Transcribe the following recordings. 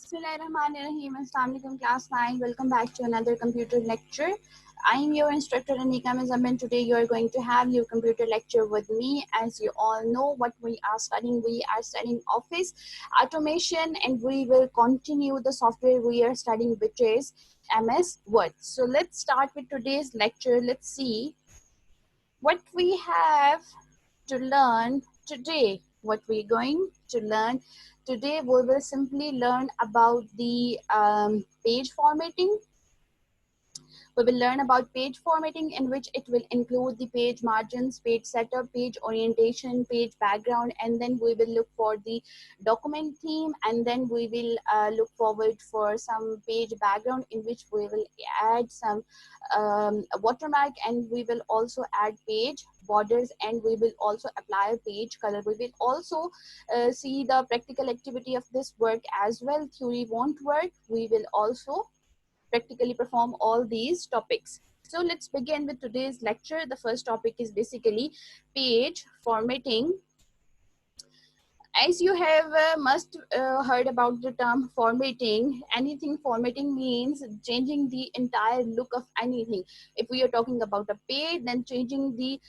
Bismillahirrahmanirrahim. Assalamu alaikum class 9. Welcome back to another computer lecture. I am your instructor Anika Mizam, and today you are going to have your computer lecture with me. As you all know what we are studying office automation, and we will continue the software we are studying, which is MS Word. So let's start with today's lecture. Let's see what we have to learn today. What we're going to learn today, we will simply learn about the page formatting. We will learn about page formatting, in which it will include the page margins, page setup, page orientation, page background, and then we will look for the document theme, and then we will look forward for some page background, in which we will add some watermark, and we will also add page borders, and we will also apply page color. We will also see the practical activity of this work as well. Theory won't work. We will also practically perform all these topics. So let's begin with today's lecture. The first topic is basically page formatting. As you have must heard about the term formatting. Anything formatting means changing the entire look of anything. If we are talking about a page, then changing the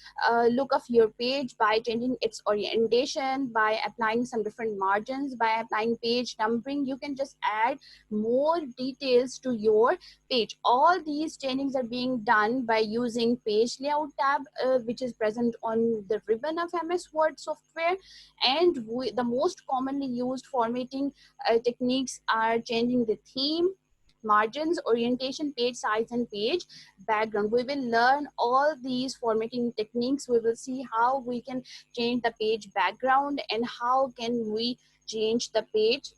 look of your page by changing its orientation, by applying some different margins, by applying page numbering. You can just add more details to your page. All these changings are being done by using page layout tab, which is present on the ribbon of MS Word software. And the most commonly used formatting techniques are changing the theme, margins, orientation, page size, and page background. We will learn all these formatting techniques. We will see how we can change the page background, and how can we change the page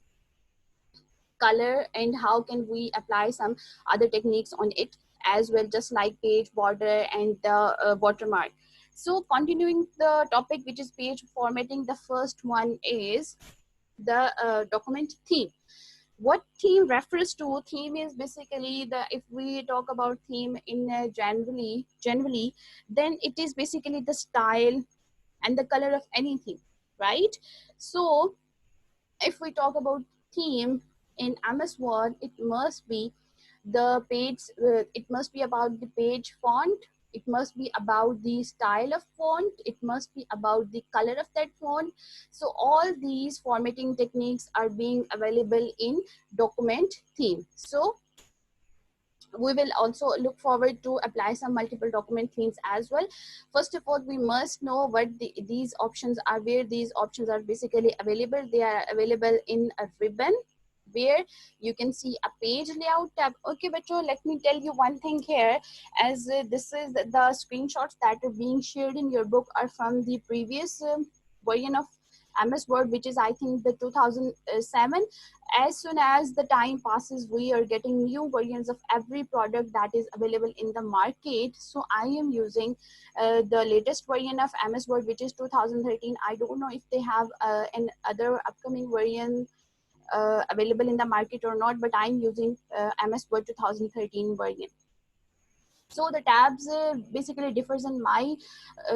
color, and how can we apply some other techniques on it as well, just like page border and the watermark. So continuing the topic, which is page formatting, the first one is the document theme. What theme refers to? Theme is basically the, if we talk about theme in generally, then it is basically the style and the color of anything, right? So if we talk about theme in MS Word, it must be the page, it must be about the page font, it must be about the style of font, it must be about the color of that font. So all these formatting techniques are being available in document theme. So we will also look forward to apply some multiple document themes as well. First of all, we must know what these options are, where these options are basically available. They are available in a ribbon, where you can see a page layout tab. Okay, bacho, let me tell you one thing here, as this is the screenshots that are being shared in your book are from the previous version of MS Word, which is I think the 2007. As soon as the time passes, we are getting new versions of every product that is available in the market. So I am using the latest version of MS Word, which is 2013. I don't know if they have an other upcoming version available in the market or not, but I'm using MS Word 2013 version. So the tabs basically differs in my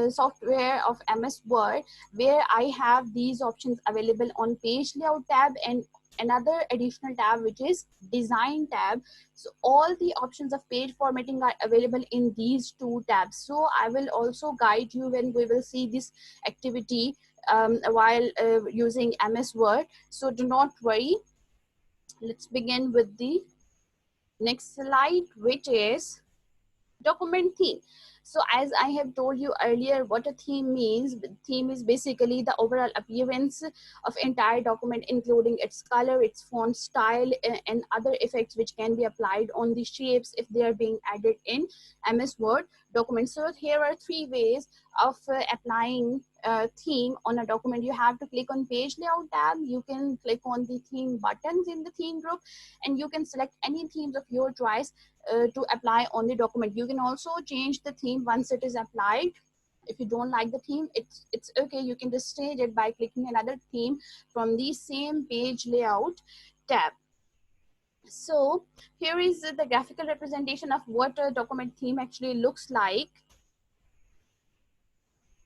software of MS Word, where I have these options available on page layout tab, and another additional tab which is design tab. So all the options of page formatting are available in these two tabs. So I will also guide you when we will see this activity while using MS Word. So do not worry. Let's begin with the next slide, which is document theme. So as I have told you earlier, what a theme means. Theme is basically the overall appearance of entire document, including its color, its font style, and other effects which can be applied on the shapes if they are being added in MS Word document. So here are three ways of applying theme on a document. You have to click on page layout tab, you can click on the theme buttons in the theme group, and you can select any themes of your choice to apply on the document. You can also change the theme once it is applied. If you don't like the theme, it's okay, you can just change it by clicking another theme from the same page layout tab. So here is the graphical representation of what a document theme actually looks like.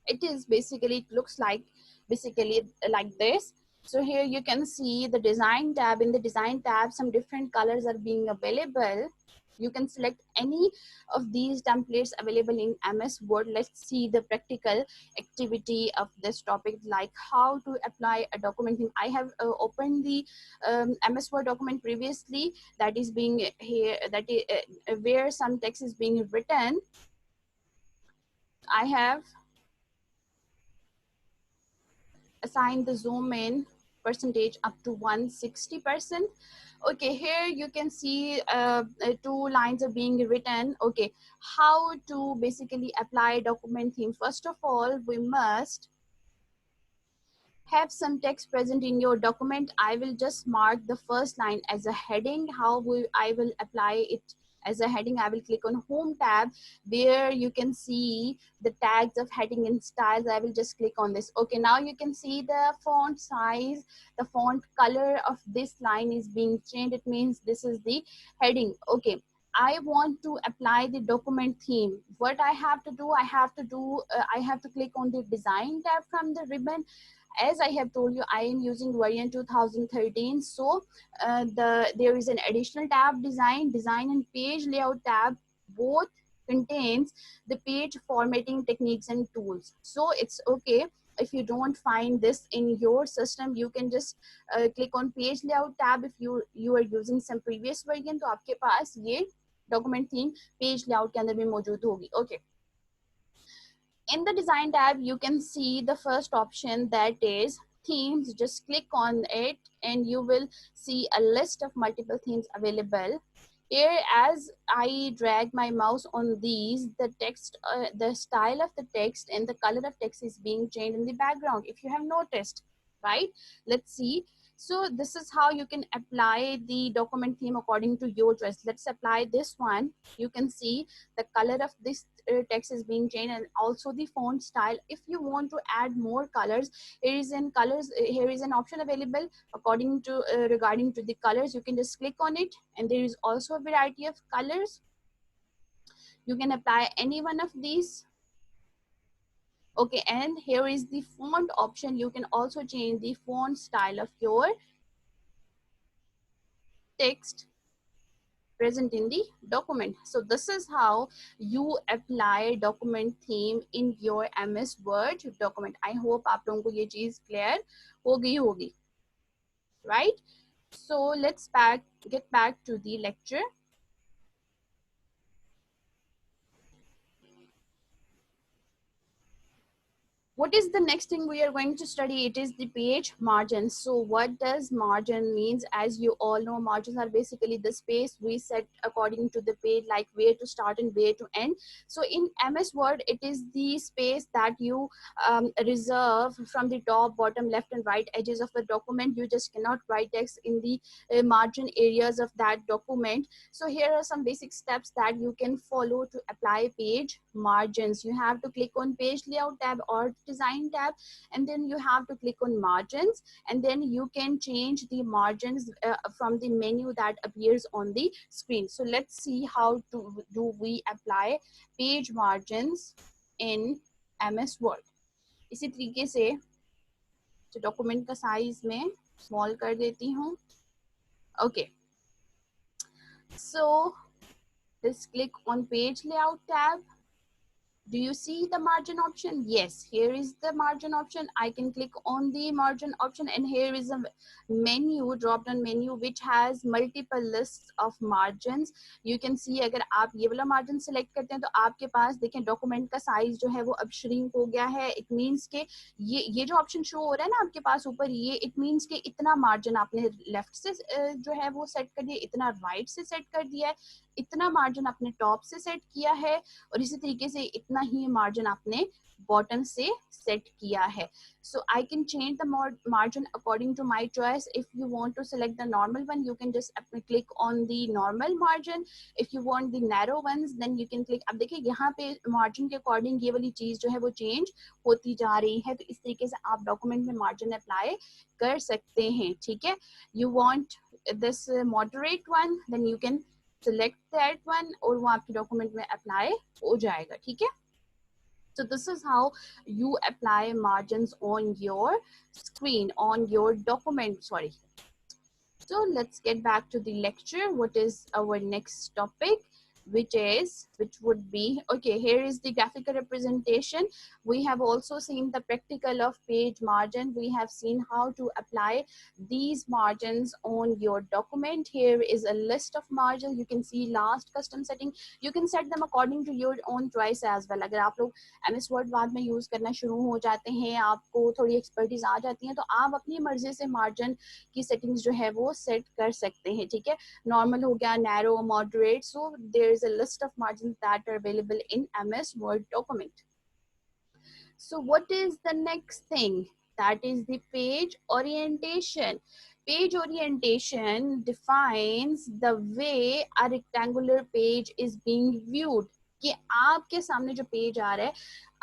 It is basically, it looks like basically like this. So here you can see the design tab. In the design tab, some different colors are being available. You can select any of these templates available in MS Word. Let's see the practical activity of this topic, like how to apply a document theme. I have opened the MS Word document previously, that is being here, that is where some text is being written. I have assigned the zoom in percentage up to 160%. Okay, here you can see two lines are being written. Okay, how to basically apply document theme. First of all, we must have some text present in your document. I will just mark the first line as a heading. I will apply it as a heading? I will click on home tab where you can see the tags of heading and styles. I will just click on this. Okay, now you can see the font size, the font color of this line is being changed. It means this is the heading. Okay, I want to apply the document theme. What I have to do, I have to click on the design tab from the ribbon. As I have told you, I am using variant 2013. So there is an additional tab, design and page layout tab. Both contains the page formatting techniques and tools. So it's okay if you don't find this in your system, you can just click on page layout tab. If you are using some previous version, तो आपके पास ये document theme page layout के अंदर भी मौजूद होगी. Okay. In the design tab, you can see the first option, that is themes. Just click on it and you will see a list of multiple themes available. Here, as I drag my mouse on these, the text, the style of the text and the color of text is being changed in the background, if you have noticed, right? Let's see. So this is how you can apply the document theme according to your choice. Let's apply this one. You can see the color of this text is being changed and also the font style. If you want to add more colors, here is an option available according to regarding to the colors. You can just click on it and there is also a variety of colors. You can apply any one of these. Okay, and here is the font option. You can also change the font style of your text present in the document. So this is how you apply document theme in your MS Word document. I hope आप लोगों को ये चीज clear हो गई होगी, right? So let's get back to the lecture. What is the next thing we are going to study? It is the page margins. So what does margin means? As you all know, margins are basically the space we set according to the page, like where to start and where to end. So in MS Word, it is the space that you reserve from the top, bottom, left and right edges of the document. You just cannot write text in the margin areas of that document. So here are some basic steps that you can follow to apply page margins. You have to click on page layout tab or design tab, and then you have to click on margins, and then you can change the margins from the menu that appears on the screen. So let's see how to do we apply page margins in MS Word. इसी तरीके से जो document का size में small कर देती हूँ. Okay, so let's click on page layout tab. Do you see the margin option? Yes, here is the margin option. I can click on the margin option and here is a menu, drop down menu, which has multiple lists of margins. You can see अगर आप ये वाला margin select करते हैं तो आपके पास देखें document का size जो है वो अब shrink हो गया है. It means के ये जो option show हो रहा है ना आपके पास ऊपर, ये it means के इतना margin आपने left से जो है वो set कर दिया, इतना right से set कर दिया है, इतना margin आपने top से set किया है, और इसी तरीके से इतना ही मार्जिन आपने बॉटम से सेट किया है. So I can change the margin according to my choice. If you want to select the normal one, you can just click on the normal margin. If you want the narrow ones, then you can click. अब देखिए यहाँ पे margin के according ये वाली चीज जो है वो change होती जा रही है. तो इस तरीके से आप document में margin apply कर सकते हैं. ठीक है? You want this moderate one, then you can select that one और वो आपके डॉक्यूमेंट में अप्लाई हो जाएगा. ठीक है? So this is how you apply margins on your screen, on your document, sorry. So let's get back to the lecture. What is our next topic? Which would be, okay, here is the graphical representation. We have also seen the practical of page margin. We have seen how to apply these margins on your document. Here is a list of margins. You can see last custom setting. You can set them according to your own choice as well. अगर आप लोग MS Word बाद में use करना शुरू हो जाते हैं, आपको थोड़ी एक्सपर्टीज आ जाती है, तो आप अपनी मर्जी से मार्जिन की सेटिंग्स जो है वो सेट कर सकते हैं, ठीक है. नॉर्मल हो गया, narrow, moderate. So there is a list of margin that are available in MS Word document. So what is the next thing? That is the page orientation. Page orientation defines the way a rectangular page is being viewed. कि आपके सामने जो page आ रहा है,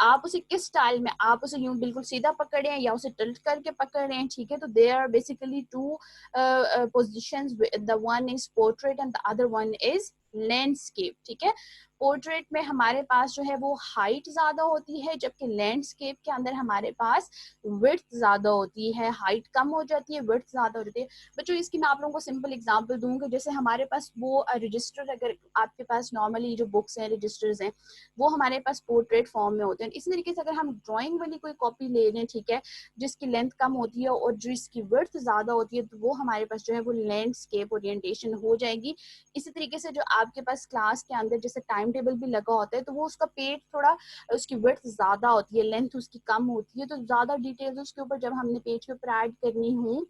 आप उसे किस style में, आप उसे यूं बिल्कुल सीधा पकड़ रहे हैं या उसे टिल्ट करके पकड़ रहे हैं, ठीक है. तो there are basically two positions. The one is portrait and the other one is landscape, ठीक है. पोर्ट्रेट में हमारे पास जो है वो हाइट ज्यादा होती है, जबकि लैंडस्केप के अंदर हमारे पास विड्थ ज्यादा होती है, हाइट कम हो जाती है, विड्थ ज्यादा हो जाती है. बच्चों इसकी मैं आप लोगों को सिंपल एग्जांपल दूंगी. जैसे हमारे पास वो रजिस्टर, अगर आपके पास नॉर्मली जो बुक्स हैं, रजिस्टर्स हैं, वो हमारे पास पोर्ट्रेट फॉर्म में होते हैं. इसी तरीके से अगर हम ड्राइंग वाली कोई कॉपी ले लें, ठीक है, जिसकी लेंथ कम होती है और जिसकी विड्थ ज्यादा होती है, तो वो हमारे पास जो है वो लैंडस्केप ओरिएंटेशन हो जाएगी. इसी तरीके से जो आपके पास क्लास के अंदर जैसे टाइम टेबल भी लगा होता है, तो वो उसका पेज थोड़ा, उसकी विड्थ ज्यादा होती है, लेंथ उसकी कम होती है, तो ज्यादा डिटेल्स उसके ऊपर जब हमने पेज के ऊपर ऐड करनी हो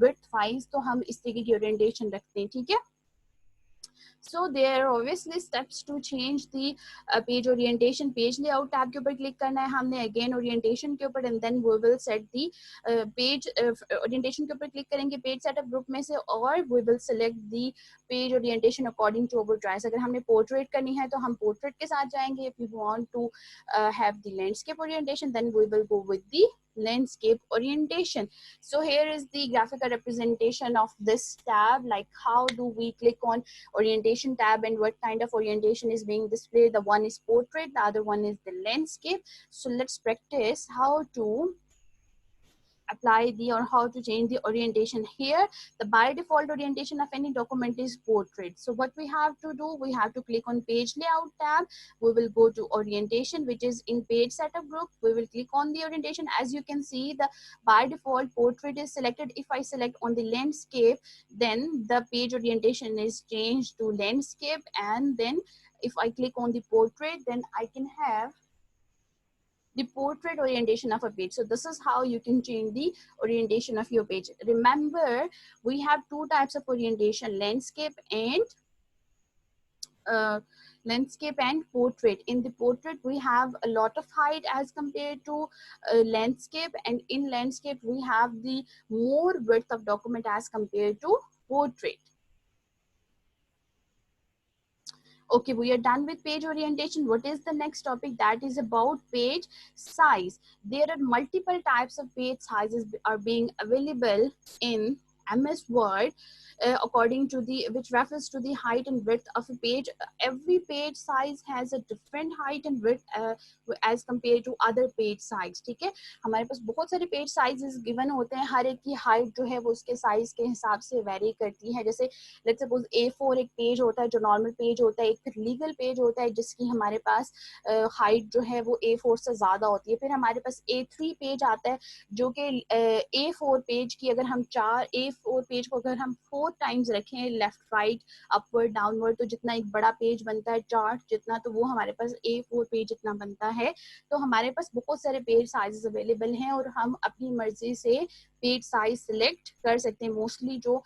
विड्थ वाइज, तो हम इस तरीके की ओरिएंटेशन रखते हैं, ठीक है. So there are obviously steps to change the page orientation. Page layout tab के ऊपर click करना है हमने, again orientation के ऊपर, and then we will set the page orientation के ऊपर click करेंगे page setup group में से, और we will select the page orientation according to our choice. अगर हमने portrait करनी है तो हम portrait के साथ जाएंगे. If you want to have the landscape orientation, then we will go with the landscape orientation. So here is the graphical representation of this tab, like how do we click on orientation tab and what kind of orientation is being displayed. The one is portrait, the other one is the landscape. So let's practice how to apply the, or how to change the orientation. Here the by default orientation of any document is portrait. So what we have to do, we have to click on page layout tab. We will go to orientation, which is in page setup group. We will click on the orientation. As you can see, the by default portrait is selected. If I select on the landscape, then the page orientation is changed to landscape, and then if I click on the portrait, then I can have the portrait orientation of a page. So this is how you can change the orientation of your page. Remember, we have two types of orientation: uh, landscape and portrait. In the portrait, we have a lot of height as compared to landscape, and in landscape, we have the more width of document as compared to portrait. Okay, we are done with page orientation. What is the next topic? That is about page size. There are multiple types of page sizes are being available in MS Word, according to the, which refers to the height and width of a page. Every page size has a different height and width as compared to other page size, ठीक है. हमारे पास बहुत सारे page sizes given होते हैं, हर एक की height जो है वो उसके साइज के हिसाब से वेरी करती है. जैसे लेट्स सपोज A4 एक पेज होता है जो नॉर्मल पेज होता है, एक फिर लीगल पेज होता है जिसकी हमारे पास हाइट जो है वो A4 से ज्यादा होती है. फिर हमारे पास A3 पेज आता है जो कि A4 पेज की अगर हम A4 पेज को अगर हम 4 टाइम्स रखें, लेफ्ट राइट अपवर्ड डाउनवर्ड, तो जितना एक बड़ा पेज बनता है चार्ट जितना, तो वो हमारे पास A4 पेज जितना बनता है. तो हमारे पास बहुत सारे पेज साइजेस अवेलेबल हैं और हम अपनी मर्जी से पेज साइज सिलेक्ट कर सकते हैं. मोस्टली जो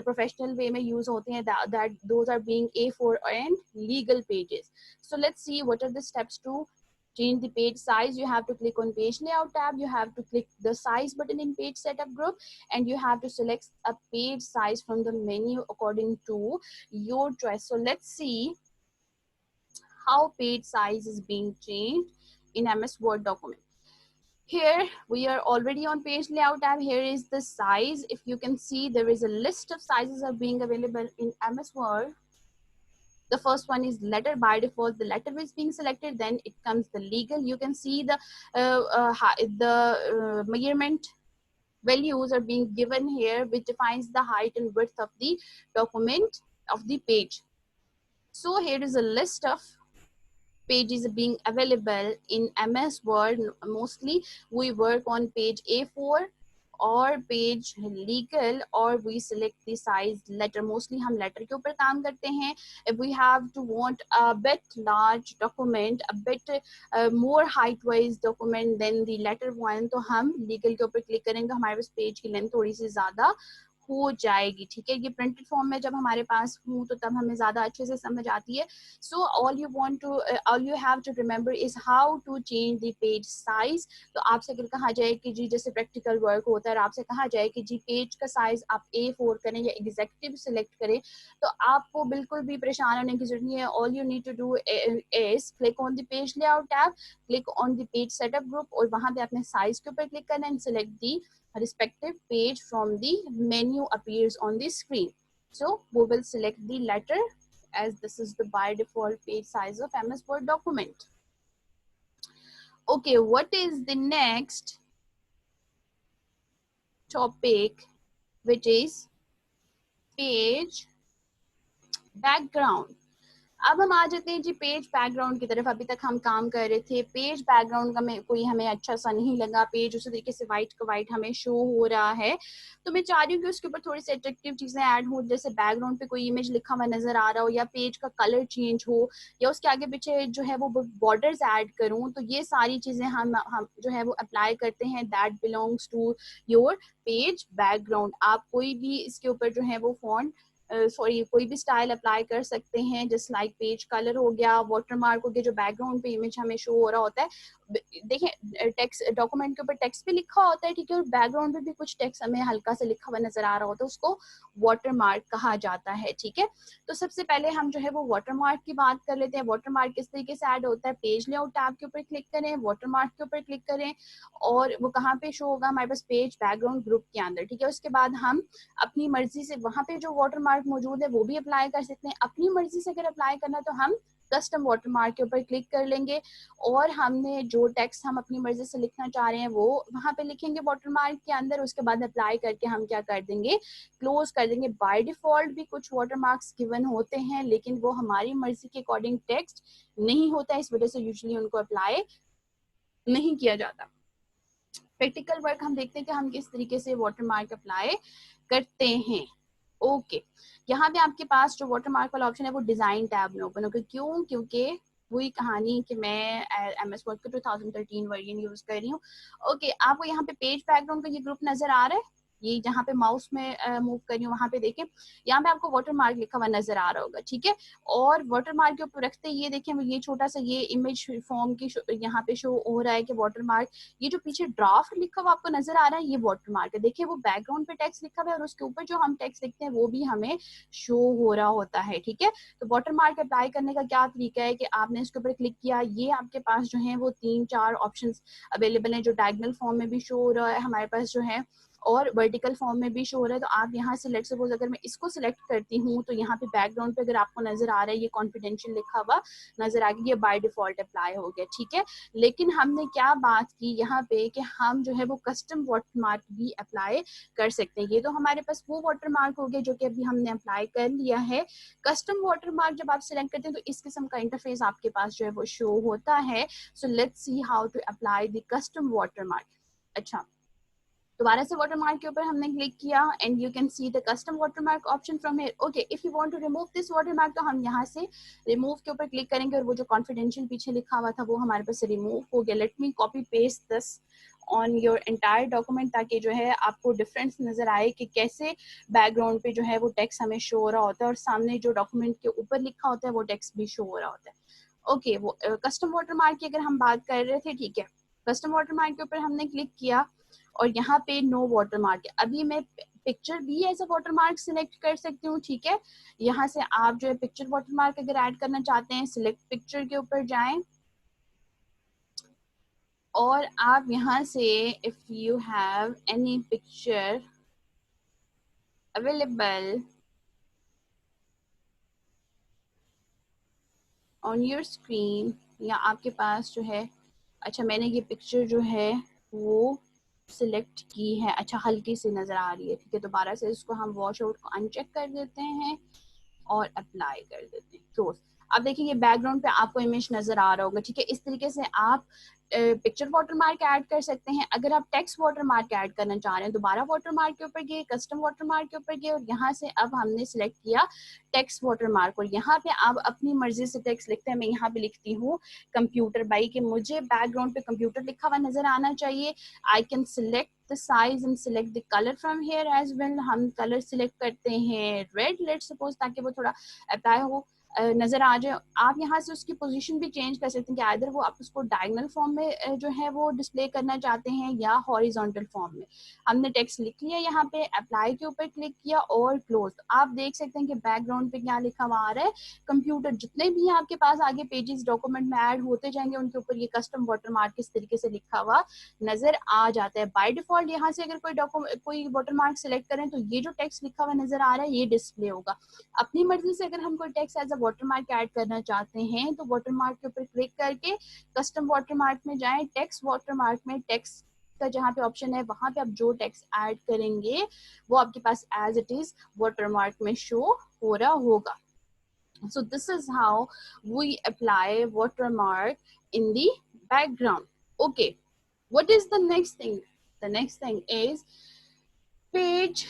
professional way में use होते हैं, that those are being A4 and legal pages. So let's see what are the steps to change the page size. You have to click on page layout tab. You have to click the size button in page setup group, and you have to select a page size from the menu according to your choice. So let's see how page size is being changed in MS Word document. Here we are already on page layout tab. Here is the size. If you can see, there is a list of sizes are being available in MS Word. The first one is letter. By default the letter is being selected, then it comes the legal. You can see the measurement values are being given here, which defines the height and width of the document of the page. So here is a list of pages being available in MS Word. Mostly we work on page A4 और page legal, और we select the size letter. Mostly हम letter के ऊपर काम करते हैं. If we have to want a bit large document, a bit more height wise document than the letter one, तो हम लीगल के ऊपर क्लिक करेंगे. हमारे पास पेज की लेंथ थोड़ी सी ज़्यादा हो जाएगी. ठीक है, ये प्रिंटेड फॉर्म में जब हमारे पास हो तो तब हमें ज़्यादा अच्छे से समझ आती है. So all you have to remember is how to change the page size. तो आपसे अगर कहा जाए कि जी जैसे प्रैक्टिकल वर्क होता है और आपसे कहा जाए कि जी पेज का साइज आप A4 करें या एग्जेक्टिव सिलेक्ट करें, तो आपको बिल्कुल भी परेशान होने की जरूरत नहीं है. All you need to do is click on the page layout tab, click on the page setup group, और वहां पे अपने साइज के ऊपर क्लिक करना and select the respective page from the menu appears on the screen. So we will select the letter as this is the by default page size of MS Word document. Okay, what is the next topic, which is page background. अब हम आ जाते हैं जी page background की तरफ. अभी तक हम काम कर रहे थे पेज बैकग्राउंड का, कोई हमें अच्छा सा नहीं लगा. पेज उसी तरीके से वाइट का वाइट हमें शो हो रहा है, तो मैं चाह रही हूँ कि उसके ऊपर थोड़ी सी अट्रैक्टिव चीजें ऐड हो. जैसे बैकग्राउंड पे कोई इमेज लिखा हुआ नजर आ रहा हो, या पेज का कलर चेंज हो, या उसके आगे पीछे जो है वो बॉर्डर्स ऐड करूँ. तो ये सारी चीजें हम जो है वो अप्लाई करते हैं. That belongs to your page background. आप कोई भी इसके ऊपर जो है वो फॉन्ट सॉरी कोई भी स्टाइल अप्लाई कर सकते हैं. जस्ट लाइक पेज कलर हो गया, वाटरमार्क हो गया, जो बैकग्राउंड पे इमेज हमें शो हो रहा होता है. देखिए टेक्स्ट डॉक्यूमेंट के ऊपर टेक्स्ट भी लिखा होता है, ठीक है, और बैकग्राउंड पे भी कुछ टेक्स्ट हमें हल्का से लिखा हुआ नजर आ रहा होता है, उसको वाटरमार्क कहा जाता है. ठीक है, तो सबसे पहले हम जो है वो वाटरमार्क की बात कर लेते हैं. वाटरमार्क किस तरीके से ऐड होता है. पेज लेआउट टैब के ऊपर क्लिक करें, वाटरमार्क के ऊपर क्लिक करें, और वो कहाँ पे शो होगा हमारे पास पेज बैकग्राउंड ग्रुप के अंदर. ठीक है, उसके बाद हम अपनी मर्जी से वहां पे जो वाटरमार्क मौजूद है वो भी अप्लाई कर सकते हैं. अपनी मर्जी से अगर अप्लाई करना तो हम कस्टम वाटरमार्क के ऊपर क्लिक कर लेंगे, और हमने जो टेक्स्ट हम अपनी मर्जी से लिखना चाह रहे हैं वो वहां पे लिखेंगे वाटरमार्क के अंदर. उसके बाद अप्लाई करके हम क्या कर देंगे, क्लोज कर देंगे. बाय डिफॉल्ट भी कुछ वाटरमार्क्स गिवन होते हैं, लेकिन वो हमारी मर्जी के अकॉर्डिंग टेक्स्ट नहीं होता है, इस वजह से यूजुअली उनको अप्लाई नहीं किया जाता. प्रैक्टिकल वर्क हम देखते हैं कि हम किस तरीके से वाटरमार्क अप्लाई करते हैं. ओके, यहाँ पे आपके पास जो वाटरमार्क वाला ऑप्शन है वो डिजाइन टैब में ओपन होगा. क्यों? क्योंकि वही कहानी कि मैं MS Word का 2013 वर्जन यूज कर रही हूँ. ओके, आपको यहाँ पे पेज बैकग्राउंड का ये ग्रुप नजर आ रहा है. ये जहाँ पे माउस में मूव कर रही हूँ वहां पे देखें, यहाँ पे आपको वाटरमार्क लिखा हुआ नजर आ रहा होगा. ठीक है, और वाटरमार्क के ऊपर रखते ये देखें, ये छोटा सा ये इमेज फॉर्म की यहाँ पे शो हो रहा है कि वाटरमार्क. ये जो पीछे ड्राफ्ट लिखा हुआ आपको नजर आ रहा है ये वाटरमार्क है. देखिए वो बैकग्राउंड पे टेक्स्ट लिखा हुआ है और उसके ऊपर जो हम टेक्स्ट लिखते हैं वो भी हमें शो हो रहा होता है. ठीक है, तो वाटरमार्क अप्लाई करने का क्या तरीका है कि आपने इसके ऊपर क्लिक किया, ये आपके पास जो है वो 3-4 ऑप्शन अवेलेबल हैं. जो डायगोनल फॉर्म में भी शो हो रहा है हमारे पास जो है, और वर्टिकल फॉर्म में भी शो हो रहा है. तो आप यहाँ से लेट्स सपोज अगर मैं इसको सिलेक्ट करती हूँ तो यहाँ पे बैकग्राउंड पे अगर आपको नजर आ रहा है ये कॉन्फिडेंशियल लिखा हुआ नजर आ गया, ये बाय डिफॉल्ट अप्लाई हो गया. ठीक है, लेकिन हमने क्या बात की यहाँ पे कि हम जो है वो कस्टम वाटरमार्क भी अप्लाई कर सकते हैं. ये तो हमारे पास वो वाटरमार्क हो गया जो कि अभी हमने अप्लाई कर लिया है. कस्टम वाटरमार्क जब आप सिलेक्ट करते हैं तो इस किस्म का इंटरफेस आपके पास जो है वो शो होता है. So let's see how to apply the custom watermark. अच्छा, दोबारा से वाटरमार्क के ऊपर हमने क्लिक किया and you can see the custom watermark option from here. Okay, if you want to remove this watermark तो हम यहाँ से रिमूव के ऊपर क्लिक करेंगे और वो जो कॉन्फिडेंशियल पीछे लिखा हुआ था वो हमारे पास रिमूव हो गया. Let me copy paste this on your entire document ताकि जो है आपको डिफरेंस नजर आए कि कैसे बैकग्राउंड पे जो है वो टेक्स्ट हमें शो हो रहा होता है और सामने जो डॉक्यूमेंट के ऊपर लिखा होता है वो टेक्स्ट भी शो हो रहा होता है. ओके, वो कस्टम वाटरमार्क की अगर हम बात कर रहे थे, ठीक है, कस्टम वाटरमार्क के ऊपर हमने क्लिक किया और यहाँ पे नो वाटरमार्क है. अभी मैं पिक्चर भी एज अ वाटरमार्क सिलेक्ट कर सकती हूँ. ठीक है, यहाँ से आप जो है पिक्चर वाटरमार्क अगर ऐड करना चाहते हैं सिलेक्ट पिक्चर के ऊपर जाएं और आप यहाँ से if you have any picture available on your screen, या आपके पास जो है, अच्छा मैंने ये पिक्चर जो है वो सिलेक्ट की है, अच्छा हल्की सी नज़र आ रही है, ठीक है। दोबारा से इसको हम वॉश आउट को अनचेक कर देते हैं और अप्लाई कर देते हैं, क्लोज। अब देखिए ये बैकग्राउंड पे आपको इमेज नजर आ रहा होगा, ठीक है। इस तरीके से आप पिक्चर वाटरमार्क ऐड कर सकते हैं। अगर आप टेक्स्ट वाटरमार्क ऐड करना चाह रहे हैं, दोबारा वाटरमार्क के ऊपर गए, कस्टम वाटरमार्क के ऊपर गए, और यहाँ से अब हमने सिलेक्ट किया टेक्स्ट वाटरमार्क, और यहाँ पे आप अपनी मर्जी से टेक्स्ट लिखते हैं। मैं यहाँ पे लिखती हूँ कंप्यूटर बाई, कि मुझे बैकग्राउंड पे कंप्यूटर लिखा हुआ नजर आना चाहिए। I can select the size and select the color from here as well। हम कलर सिलेक्ट करते हैं रेड, लेट्स सपोज, ताकि वो थोड़ा अप्लाई हो, नजर आ जाए। आप यहाँ से उसकी पोजीशन भी चेंज कर सकते हैं, कि आइदर वो आप उसको डायगोनल फॉर्म में जो है वो डिस्प्ले करना चाहते हैं, या हॉरिजॉन्टल फॉर्म में। हमने टेक्स्ट लिख लिया, यहाँ पे अप्लाई के ऊपर क्लिक किया और क्लोज। आप देख सकते हैं कि बैकग्राउंड पे क्या लिखा हुआ आ रहा है, कंप्यूटर। जितने भी आपके पास आगे पेजेस डॉक्यूमेंट में ऐड होते जाएंगे, उनके ऊपर ये कस्टम वाटरमार्क इस तरीके से लिखा हुआ नजर आ जाता है। बाय डिफॉल्ट यहाँ से अगर कोई वाटरमार्क सेलेक्ट करें तो ये जो टेक्स्ट लिखा हुआ नजर आ रहा है ये डिस्प्ले होगा। अपनी मर्जी से अगर हम कोई text as a watermark add करना चाहते हैं तो वाटरमार्क के ऊपर क्लिक करके कस्टम वाटरमार्क में जाएं, टेक्स्ट वाटरमार्क में टेक्स्ट का जहाँ पे ऑप्शन है वहां पे आप जो टेक्स्ट ऐड करेंगे वो आपके पास एज इट इज वाटरमार्क में शो हो रहा होगा। So this is how we apply watermark in the background. Okay, what is the next thing? The next thing is page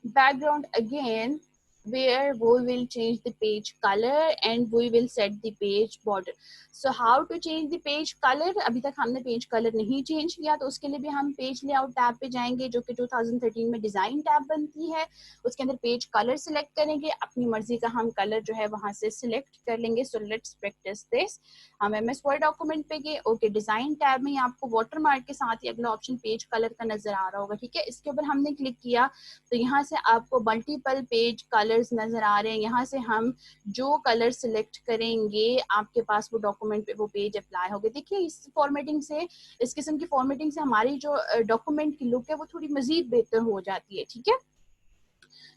background again, where we will change the page color and we will set the page border. So how to change the page color? अभी तक हमने page colour नहीं change किया, तो उसके लिए भी हम पेज लेआउट टैब पे जाएंगे, जो कि 2013 में डिजाइन टैब बनती है। उसके अंदर पेज कलर सिलेक्ट करेंगे, अपनी मर्जी का हम कलर जो है वहां से सिलेक्ट कर लेंगे। So let's practice this. हम MS वर्ड डॉक्यूमेंट पे गए, ओके, डिजाइन टैब में आपको वाटरमार्क के साथ ही अगला ऑप्शन पेज कलर का नजर आ रहा होगा, ठीक है। इसके ऊपर हमने क्लिक किया तो यहाँ से आपको मल्टीपल पेज कलर्स नजर आ रहे हैं। यहाँ से हम जो कलर सिलेक्ट करेंगे आपके पास वो डॉक्यूमेंट पे वो पेज अप्लाई होगा। देखिए इस फॉर्मेटिंग से, इस किस्म की फॉर्मेटिंग से हमारी जो डॉक्यूमेंट की लुक है वो थोड़ी मजीद बेहतर हो जाती है, ठीक है।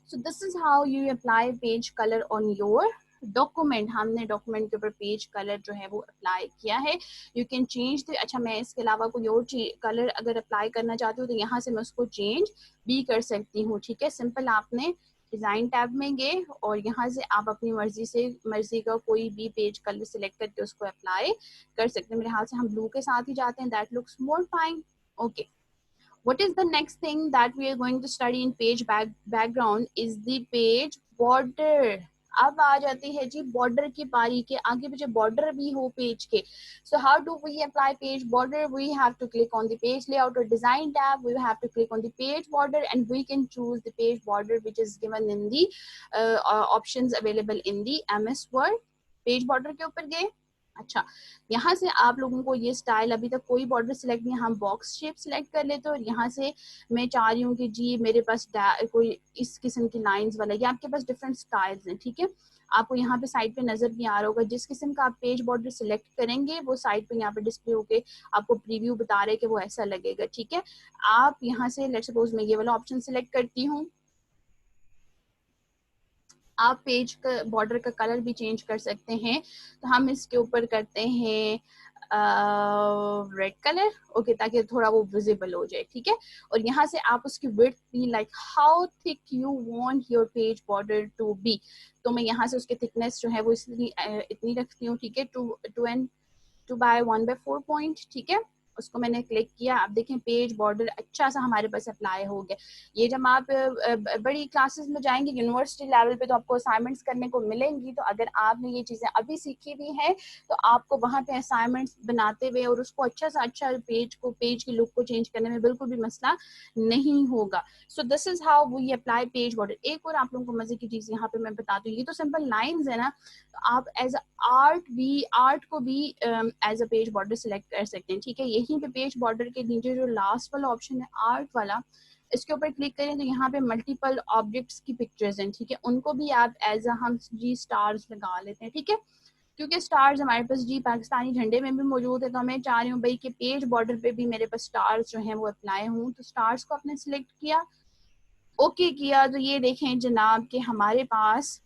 सो this is how you apply page colour on your document. हमने डॉक्यूमेंट के ऊपर पेज कलर जो है वो अप्लाई किया है। यू कैन चेंज द, अच्छा मैं इसके अलावा कोई और कलर अगर अप्लाई करना चाहती हूँ तो यहाँ से मैं उसको चेंज भी कर सकती हूँ, ठीक है। सिंपल आपने डिजाइन टैब में गए और यहाँ से आप अपनी मर्जी का कोई भी पेज कलर सिलेक्ट करके उसको अप्लाई कर सकते हैं। मेरे हाथ से हम ब्लू के साथ ही जाते हैं, that looks more fine. Okay, what is the next thing that we are going to study in page background is the page border। अब आ जाती है जी बॉर्डर की बारी, के आगे पीछे बॉर्डर भी हो पेज के। So how do we apply page border? We have to click on the page layout or design tab. We have to click on the page border and we can choose the page border which is given in the options available in the MS Word। Page border के ऊपर गए, अच्छा यहाँ से आप लोगों को ये स्टाइल, अभी तक कोई बॉर्डर सिलेक्ट नहीं, हम बॉक्स शेप सिलेक्ट कर लेते हैं। और यहाँ से मैं चाह रही हूँ कि जी मेरे पास कोई इस किस्म की लाइंस वाला, या आपके पास डिफरेंट स्टाइल्स हैं, ठीक है। आपको यहाँ पे साइड पे नजर भी आ रहा होगा, जिस किस्म का आप पेज बॉर्डर सिलेक्ट करेंगे वो साइड पे यहाँ पे डिस्प्ले होके आपको प्रीव्यू बता रहे कि वो ऐसा लगेगा, ठीक है। आप यहाँ से लेट्स सपोज मैं ये वाला ऑप्शन सिलेक्ट करती हूँ। आप पेज का बॉर्डर का कलर भी चेंज कर सकते हैं, तो हम इसके ऊपर करते हैं रेड कलर, ओके, ताकि थोड़ा वो विजिबल हो जाए, ठीक है। और यहाँ से आप उसकी विड्थ भी, like how thick you want your page border to be, तो मैं यहाँ से उसकी थिकनेस जो है वो इतनी रखती हूँ, ठीक है, 2 by 1/4 पॉइंट, ठीक है। उसको मैंने क्लिक किया, आप देखें पेज बॉर्डर अच्छा सा हमारे पास अप्लाई हो गया। ये जब आप बड़ी क्लासेस में जाएंगे यूनिवर्सिटी लेवल पे तो आपको असाइनमेंट्स करने को मिलेंगी, तो अगर आपने ये चीज़ें अभी सीखी हुई हैं तो आपको वहाँ पे असाइनमेंट्स बनाते हुए और उसको अच्छा सा अच्छा पेज की लुक को चेंज करने में बिल्कुल भी मसला नहीं होगा। So this is how we apply page border. एक और आप लोगों को मजे की चीज़ यहाँ पे मैं बता दूँ, ये तो सिंपल लाइन्स है ना, तो आप एज आर्ट को भी as a page border select कर सकते हैं, ठीक है। यहीं पे पेज बॉर्डर के नीचे जो लास्ट वाला ऑप्शन है आर्ट वाला, इसके ऊपर क्लिक करें तो यहाँ पे मल्टीपल ऑब्जेक्ट्स की पिक्चर्स हैं, ठीक है। उनको भी आप एज अ हम जी स्टार्स लगा लेते हैं, ठीक है, क्योंकि स्टार्स हमारे पास जी पाकिस्तानी झंडे में भी मौजूद है, तो मैं चाह रही हूँ भाई कि पेज बॉर्डर पे भी मेरे पास स्टार्स जो हैं वो अप्लाई हों। तो स्टार्स को आपने सिलेक्ट किया, ओके किया, तो ये देखें जनाब कि हमारे पास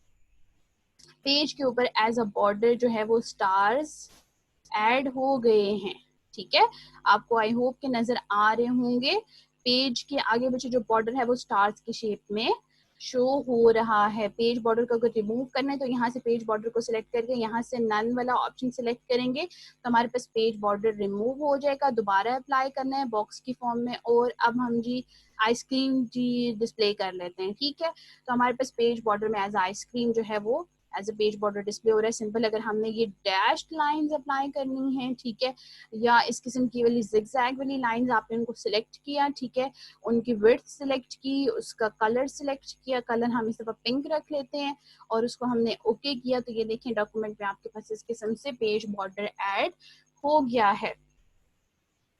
पेज के ऊपर एज अ बॉर्डर जो है वो स्टार्स ऐड हो गए हैं। ठीक है, आपको आई होप के नजर आ रहे होंगे। पेज के आगे पीछे जो बॉर्डर है वो स्टार्स की शेप में शो हो रहा है। पेज बॉर्डर को अगर रिमूव करना है तो यहाँ से पेज बॉर्डर को सिलेक्ट करके यहाँ से नन वाला ऑप्शन सिलेक्ट करेंगे तो हमारे पास पेज बॉर्डर रिमूव हो जाएगा। दोबारा अप्लाई करना है बॉक्स की फॉर्म में, और अब हम जी आइसक्रीम जी डिस्प्ले कर लेते हैं। ठीक है, तो हमारे पास पेज बॉर्डर में एज आइसक्रीम जो है वो as a page border display हो रहा है। सिंपल अगर हमने ये डैश्ड लाइंस अप्लाई करनी है, ठीक है, या इस किस्म की वाली जिगजैग वाली लाइंस आपने उनको सिलेक्ट किया, ठीक है, उनकी विड्थ सिलेक्ट की, उसका कलर सिलेक्ट किया, कलर हम इस दफा पिंक रख लेते हैं और उसको हमने ओके किया तो ये देखें डॉक्यूमेंट में आपके पास इस किस्म से पेज बॉर्डर ऐड हो गया है।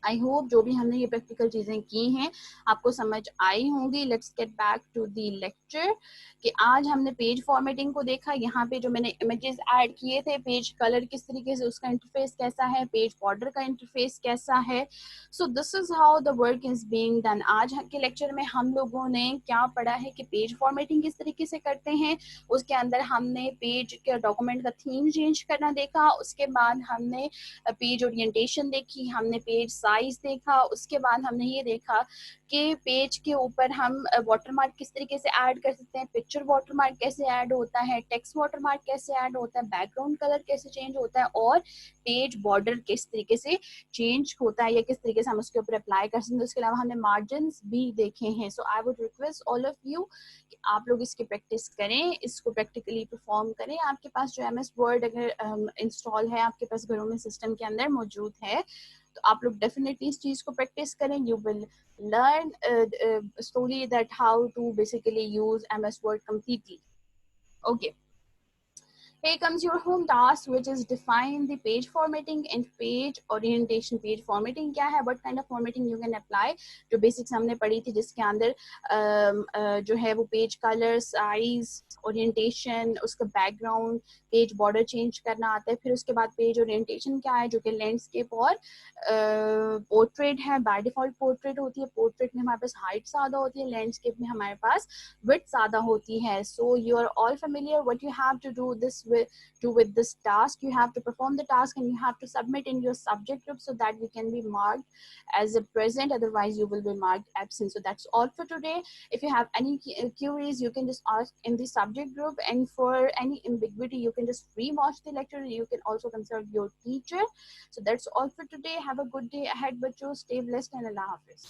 आई होप जो भी हमने ये प्रैक्टिकल चीजें की हैं आपको समझ आई होंगी। Let's get back to the lecture कि आज हमने पेज फॉर्मेटिंग को देखा। यहाँ पे जो मैंने इमेजेस ऐड किए थे, पेज कलर किस तरीके से, उसका इंटरफेस कैसा है, पेज बॉर्डर का इंटरफेस कैसा है। सो this is how the work is being done. आज के लेक्चर में हम लोगों ने क्या पढ़ा है कि पेज फॉर्मेटिंग किस तरीके से करते हैं। उसके अंदर हमने पेज के डॉक्यूमेंट का थीम चेंज करना देखा, उसके बाद हमने पेज ओरिएंटेशन देखी, हमने पेज साइज देखा, उसके बाद हमने ये देखा कि पेज के ऊपर हम वाटरमार्क किस तरीके से ऐड कर सकते हैं, पिक्चर वाटरमार्क कैसे ऐड होता है, टेक्स्ट वाटरमार्क कैसे ऐड होता है, बैकग्राउंड कलर कैसे चेंज होता है, और पेज बॉर्डर किस तरीके से चेंज होता है या किस तरीके से हम उसके ऊपर अप्लाई कर सकते हैं। उसके अलावा हमने मार्जिन भी देखे हैं। So I would request all of you कि आप लोग इसकी प्रैक्टिस करें, इसको प्रैक्टिकली परफॉर्म करें। आपके पास जो एम एस वर्ड अगर इंस्टॉल है आपके पास घरों में सिस्टम के अंदर मौजूद है तो आप लोग डेफिनेटली इस चीज को प्रैक्टिस करें। You will learn slowly that how to basically use MS Word completely. Okay. Here comes your home task, which is define the page formatting and page orientation. Page formatting क्या है? What kind of formatting you can apply? जो basics हमने पढ़ी थी जिसके अंदर जो है वो page color, size, orientation, उसका background, page border change करना आता है। फिर उसके बाद page orientation क्या है जो कि landscape और portrait है। by default portrait होती है। portrait में हमारे पास height ज़्यादा होती है, landscape में हमारे पास width ज़्यादा होती है। So you are all familiar what you have to do with this task. You have to perform the task and you have to submit in your subject group so that you can be marked as a present, otherwise you will be marked absent. So that's all for today. If you have any queries you can just ask in the subject group, and for any ambiguity you can just re-watch the lecture. You can also consult your teacher. So that's all for today. Have a good day ahead, bachcho. Stay blessed and Allah Hafiz.